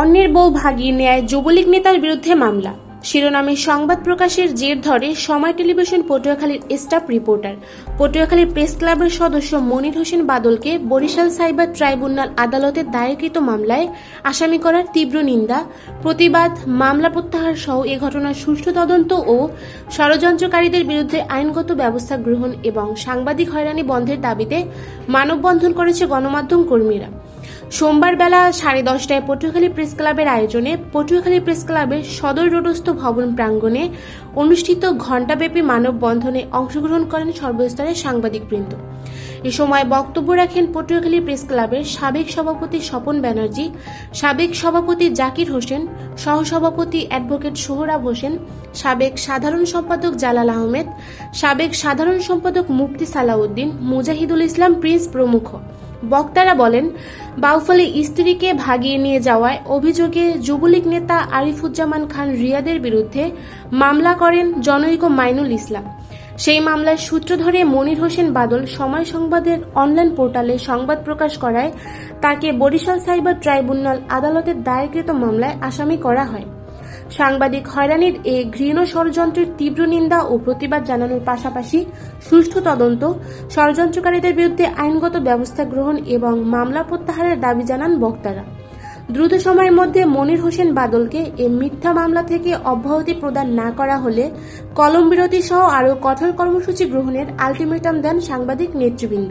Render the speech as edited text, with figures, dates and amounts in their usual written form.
অন্যের বউ ভাগিয়ে নেয় যুবলীগ নেতার বিরুদ্ধে মামলা শিরোনামে সংবাদ প্রকাশের জের ধরে সময় টেলিভিশন পটুয়াখালীর স্টাফ রিপোর্টার পটুয়াখালী প্রেস ক্লাবের সদস্য মনির হোসেন বাদলকে বরিশাল সাইবার ট্রাইব্যুনাল আদালতে দায়েরকৃত মামলায় আসামি করার তীব্র নিন্দা, প্রতিবাদ, মামলা প্রত্যাহার সহ এ ঘটনার সুষ্ঠু তদন্ত ও ষড়যন্ত্রকারীদের বিরুদ্ধে আইনগত ব্যবস্থা গ্রহণ এবং সাংবাদিক হয়রানি বন্ধের দাবিতে মানববন্ধন করেছে গণমাধ্যম কর্মীরা। সোমবার বেলা 10:30টায় পটুয়াখালী প্রেস ক্লাবের আয়োজনে পটুয়াখালী প্রেস ক্লাবের সদর রোডস্থ ভবন প্রাঙ্গণে অনুষ্ঠিত ঘণ্টাব্যাপী মানববন্ধনে অংশগ্রহণ করেন সর্বস্তরের সাংবাদিকবৃন্দ। এ সময় বক্তব্য রাখেন পটুয়াখালী প্রেস ক্লাবের সাবেক সভাপতি স্বপন ব্যানার্জি, সাবেক সভাপতি জাকির হোসেন, সহসভাপতি অ্যাডভোকেট সোহরাব হোসেন, সাবেক সাধারণ সম্পাদক জালাল আহমেদ, সাবেক সাধারণ সম্পাদক মুফতি সালাউদ্দিন, মুজাহিদুল ইসলাম প্রিন্স প্রমুখ। বক্তারা বলেন, বাউফলে স্ত্রীকে ভাগিয়ে নিয়ে যাওয়ায় অভিযোগে যুবলীগ নেতা আরিফুজ্জামান খান রিয়াদের বিরুদ্ধে মামলা করেন জনৈক মাইনুল ইসলাম। সেই মামলার সূত্র ধরে মনির হোসেন বাদল সময় সংবাদের অনলাইন পোর্টালে সংবাদ প্রকাশ করায় তাকে বরিশাল সাইবার ট্রাইব্যুনাল আদালতে দায়েরকৃত মামলায় আসামি করা হয়। সাংবাদিক হয়রানির এ ঘৃণ্য ষড়যন্ত্রের তীব্র নিন্দা ও প্রতিবাদ জানানোর পাশাপাশি সুষ্ঠু তদন্ত, ষড়যন্ত্রকারীদের বিরুদ্ধে আইনগত ব্যবস্থা গ্রহণ এবং মামলা প্রত্যাহারের দাবি জানান বক্তারা। দ্রুত সময়ের মধ্যে মনির হোসেন বাদলকে এ মিথ্যা মামলা থেকে অব্যাহতি প্রদান না করা হলে কলম বিরতি সহ আরও কঠোর কর্মসূচি গ্রহণের আলটিমেটাম দেন সাংবাদিক নেতৃবৃন্দ।